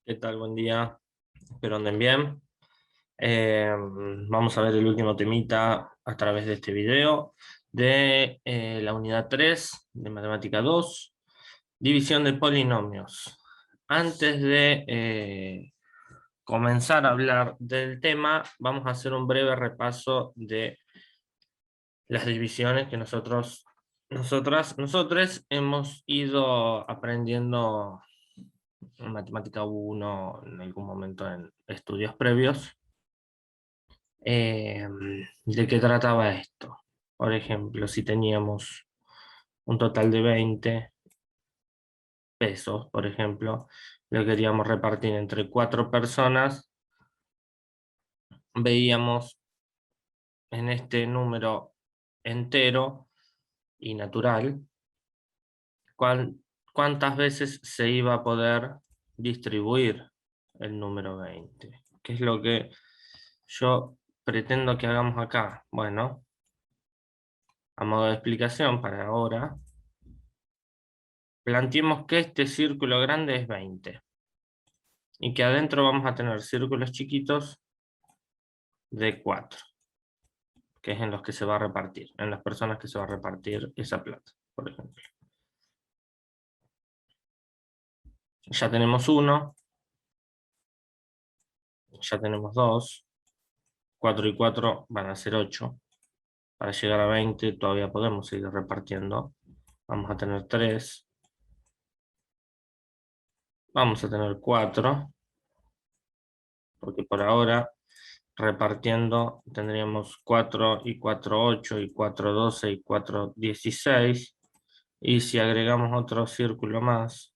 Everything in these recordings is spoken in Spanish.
¿Qué tal? Buen día. Espero anden bien. Eh, Vamos a ver el último temita a través de este video de la unidad 3 de matemática 2, división de polinomios. Antes de comenzar a hablar del tema, vamos a hacer un breve repaso de las divisiones que nosotros hemos ido aprendiendo en matemática 1 en algún momento en estudios previos. Eh, ¿De qué trataba esto? Por ejemplo, si teníamos un total de 20 pesos, por ejemplo, lo queríamos repartir entre 4 personas, veíamos en este número entero y natural cuán- cuántas veces se iba a poder distribuir el número 20. ¿Qué es lo que yo pretendo que hagamos acá? Bueno, a modo de explicación para ahora, planteemos que este círculo grande es 20 y que adentro vamos a tener círculos chiquitos de 4, que es en los que se va a repartir, en las personas que se va a repartir esa plata, por ejemplo. Ya tenemos 1, ya tenemos 2, 4 y 4 van a ser 8. Para llegar a 20 todavía podemos seguir repartiendo. Vamos a tener 3, vamos a tener 4, porque por ahora repartiendo tendríamos 4 y 4 8 y 4 12 y 4 16. Y si agregamos otro círculo más,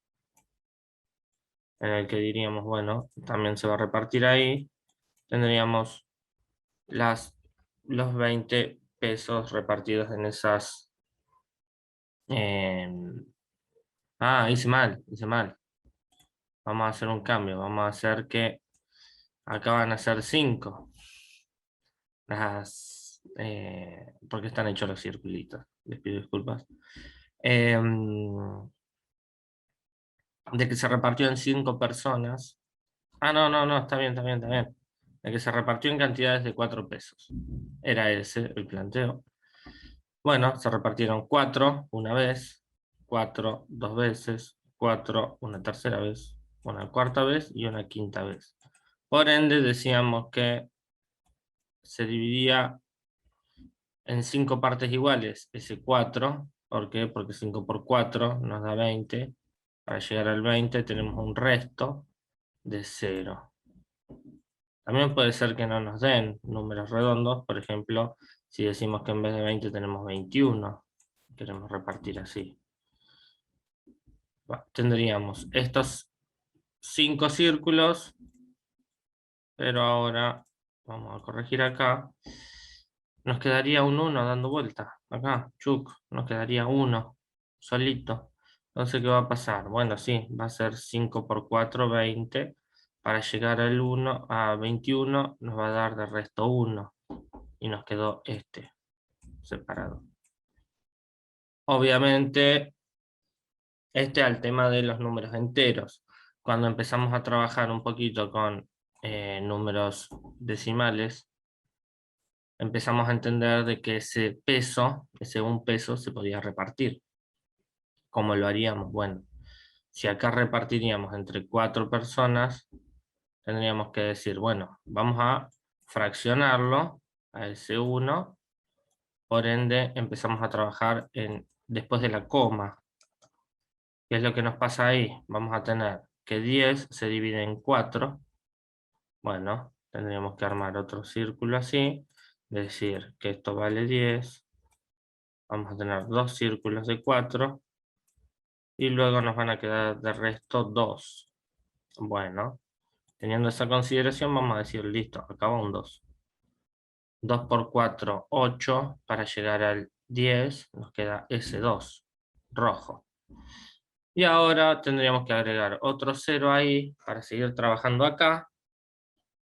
en el que diríamos, bueno, también se va a repartir ahí, tendríamos las, los 20 pesos repartidos en esas... eh, hice mal, hice mal. Vamos a hacer un cambio, vamos a hacer que acá van a ser 5. Porque están hechos los circulitos. Les pido disculpas. De que se repartió en 5 personas. No, no, no, está bien, está bien, está bien. De que se repartió en cantidades de 4 pesos. Era ese el planteo. Bueno, se repartieron 4 una vez, 4 dos veces, 4 una tercera vez, una cuarta vez y una quinta vez. Por ende, decíamos que se dividía en 5 partes iguales ese 4. ¿Por qué? Porque 5 por 4 nos da 20. Para llegar al 20 tenemos un resto de 0. También puede ser que no nos den números redondos. Por ejemplo, si decimos que en vez de 20 tenemos 21, queremos repartir así. Tendríamos estos 5 círculos, pero ahora vamos a corregir acá. Nos quedaría un 1 dando vuelta. Acá, chuc, nos quedaría 1 solito. Entonces, ¿qué va a pasar? Bueno, sí, va a ser 5 por 4, 20. Para llegar al 1 a 21 nos va a dar de resto 1. Y nos quedó este separado. Obviamente, este al tema de los números enteros. Cuando empezamos a trabajar un poquito con números decimales, empezamos a entender de que ese peso, ese un peso, se podía repartir. ¿Cómo lo haríamos? Bueno, si acá repartiríamos entre 4 personas, tendríamos que decir, bueno, vamos a fraccionarlo a ese 1, por ende empezamos a trabajar después de la coma. ¿Qué es lo que nos pasa ahí? Vamos a tener que 10 se divide en 4. Bueno, tendríamos que armar otro círculo así, decir que esto vale 10. Vamos a tener 2 círculos de 4 y luego nos van a quedar de resto 2. Bueno, teniendo esa consideración vamos a decir, listo, acaba un 2. 2 por 4, 8. Para llegar al 10 nos queda ese 2, rojo. Y ahora tendríamos que agregar otro 0 ahí para seguir trabajando acá,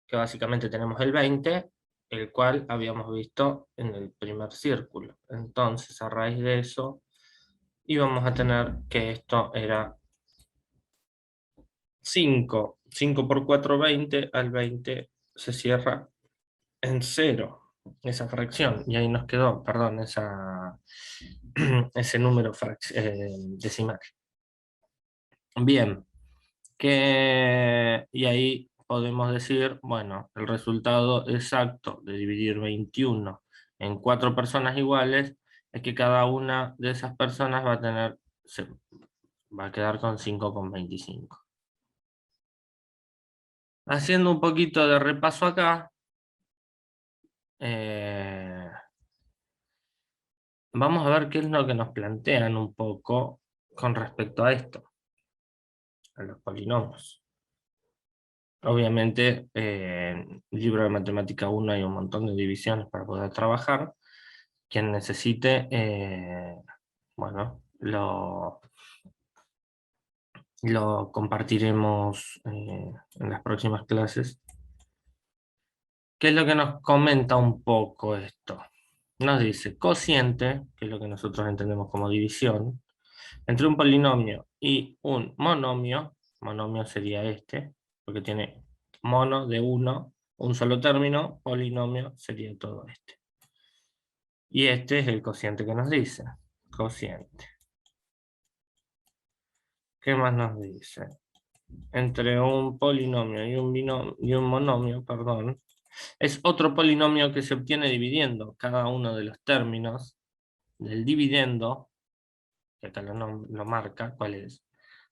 que básicamente tenemos el 20, el cual habíamos visto en el primer círculo. Entonces, a raíz de eso, íbamos a tener que esto era 5 5 por 4, 20. Al 20 se cierra en 0 esa fracción. Y ahí nos quedó, perdón, ese número decimal. Bien, y ahí podemos decir, bueno, el resultado exacto de dividir 21 en 4 personas iguales es que cada una de esas personas va a quedar con 5,25. Haciendo un poquito de repaso acá, eh, vamos a ver qué es lo que nos plantean un poco con respecto a esto, a los polinomios. Obviamente, en el libro de Matemática 1 hay un montón de divisiones para poder trabajar. Quien necesite, bueno, lo compartiremos en las próximas clases. ¿Qué es lo que nos comenta un poco esto? Nos dice cociente, que es lo que nosotros entendemos como división, entre un polinomio y un monomio sería este, porque tiene mono de uno, un solo término, polinomio sería todo este. Y este es el cociente que nos dice, cociente. ¿Qué más nos dice? Entre un polinomio y un monomio, perdón, es otro polinomio que se obtiene dividiendo cada uno de los términos del dividendo, que acá lo marca, ¿cuál es?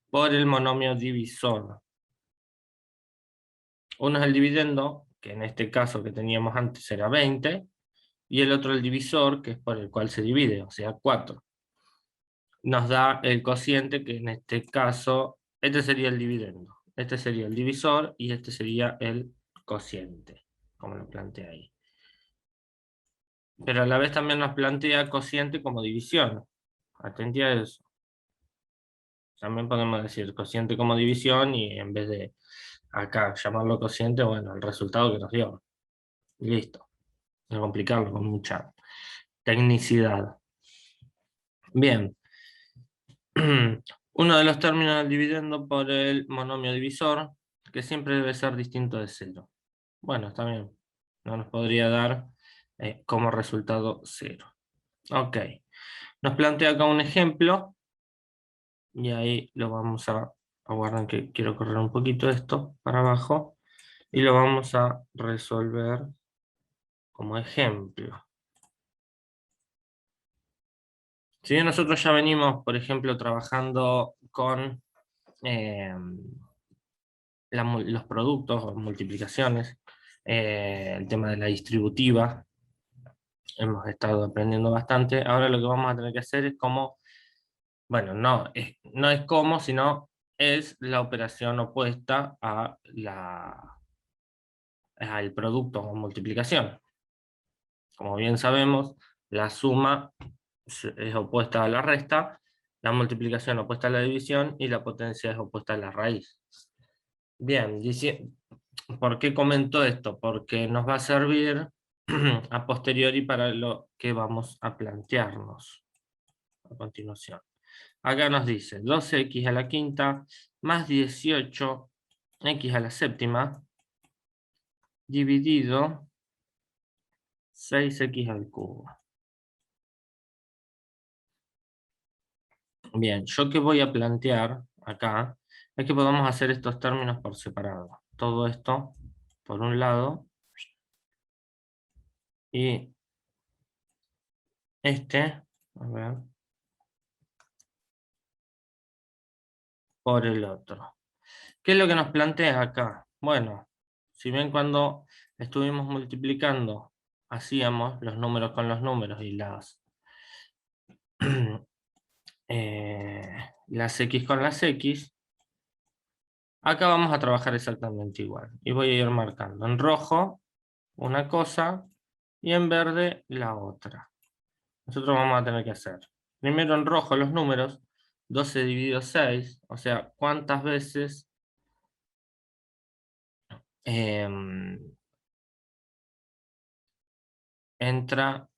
Por el monomio divisor. Uno es el dividendo, que en este caso que teníamos antes era 20, y el otro el divisor, que es por el cual se divide, o sea, 4. Nos da el cociente, que en este caso, este sería el dividendo, este sería el divisor y este sería el cociente, como lo plantea ahí. Pero a la vez también nos plantea cociente como división. Atenti a eso. También podemos decir cociente como división y en vez de acá llamarlo cociente, bueno, el resultado que nos dio. Y listo. No complicarlo con mucha tecnicidad. Bien. Uno de los términos del dividendo por el monomio divisor, que siempre debe ser distinto de 0. Bueno, está bien. No nos podría dar como resultado 0. Ok. Nos plantea acá un ejemplo. Y ahí lo vamos a guardar, que quiero correr un poquito esto para abajo. Y lo vamos a resolver como ejemplo. Si bien nosotros ya venimos, por ejemplo, trabajando con los productos o multiplicaciones, el tema de la distributiva, hemos estado aprendiendo bastante. Ahora lo que vamos a tener que hacer es como, bueno, no es como, sino es la operación opuesta al producto o multiplicación. Como bien sabemos, la suma es opuesta a la resta, la multiplicación opuesta a la división y la potencia es opuesta a la raíz. Bien, ¿por qué comento esto? Porque nos va a servir a posteriori para lo que vamos a plantearnos a continuación. Acá nos dice 12x a la quinta más 18x a la séptima dividido 6x al cubo. Bien, yo que voy a plantear acá es que podamos hacer estos términos por separado. Todo esto por un lado y a ver, por el otro. ¿Qué es lo que nos plantea acá? Bueno, si ven cuando estuvimos multiplicando, hacíamos los números con los números y las x con las x, acá vamos a trabajar exactamente igual. Y voy a ir marcando en rojo una cosa y en verde la otra. Nosotros vamos a tener que hacer primero en rojo los números, 12 dividido 6, o sea, cuántas veces entra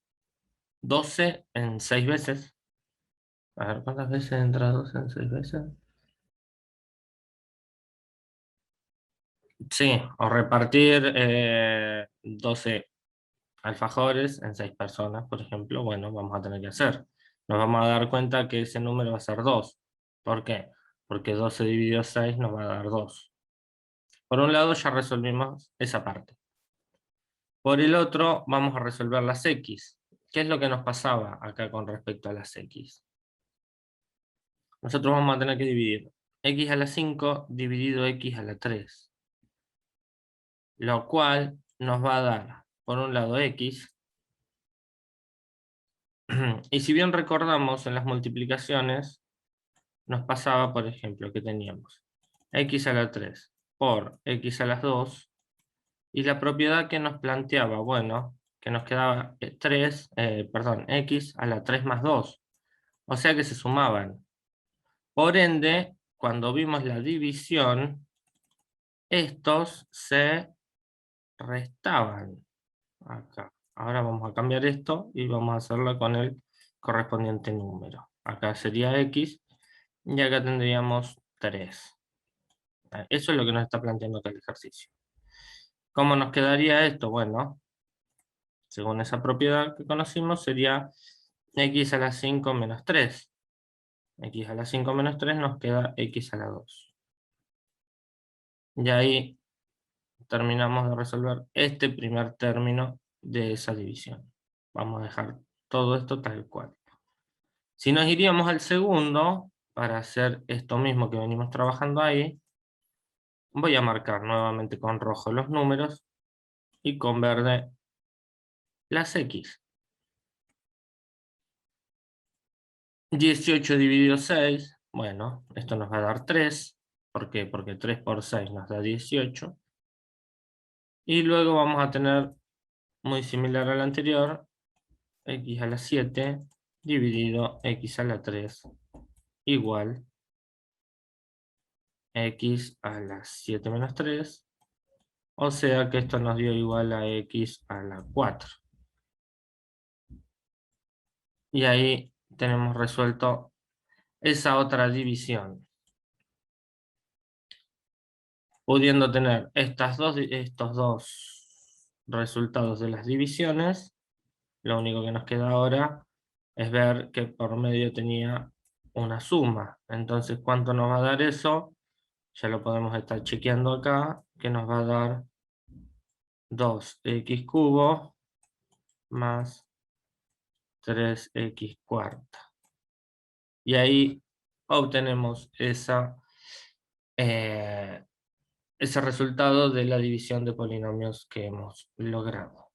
12 en 6 veces. A ver, ¿cuántas veces entra 12 en 6 veces? Sí, o repartir 12 alfajores en 6 personas, por ejemplo, bueno, vamos a tener que hacer. Nos vamos a dar cuenta que ese número va a ser 2. ¿Por qué? Porque 12 dividido 6 nos va a dar 2. Por un lado ya resolvimos esa parte. Por el otro vamos a resolver las X. ¿Qué es lo que nos pasaba acá con respecto a las X? Nosotros vamos a tener que dividir X a la 5 dividido X a la 3. Lo cual nos va a dar, por un lado, X. Y si bien recordamos en las multiplicaciones, nos pasaba, por ejemplo, que teníamos X a la 3 por X a las 2, y la propiedad que nos planteaba, bueno, que nos quedaba 3, perdón, X a la 3 más 2, o sea que se sumaban. Por ende, cuando vimos la división, estos se restaban acá. Ahora vamos a cambiar esto y vamos a hacerlo con el correspondiente número. Acá sería X y acá tendríamos 3. Eso es lo que nos está planteando acá el ejercicio. ¿Cómo nos quedaría esto? Bueno, según esa propiedad que conocimos, sería X a la 5 menos 3. X a la 5 menos 3 nos queda X a la 2. Y ahí terminamos de resolver este primer término de esa división. Vamos a dejar todo esto tal cual. Si nos iríamos al segundo, para hacer esto mismo que venimos trabajando ahí, voy a marcar nuevamente con rojo los números y con verde las X. 18 dividido 6, bueno, esto nos va a dar 3. ¿Por qué? Porque 3 por 6 nos da 18. Y luego vamos a tener, muy similar al anterior, X a la 7 dividido X a la 3 igual X a la 7 menos 3. O sea que esto nos dio igual a X a la 4. Y ahí tenemos resuelto esa otra división. Pudiendo tener estos dos resultados de las divisiones, lo único que nos queda ahora es ver que por medio tenía una suma. Entonces, ¿cuánto nos va a dar eso? Ya lo podemos estar chequeando acá, que nos va a dar 2x cubo más 3x cuarta. Y ahí obtenemos ese resultado de la división de polinomios que hemos logrado.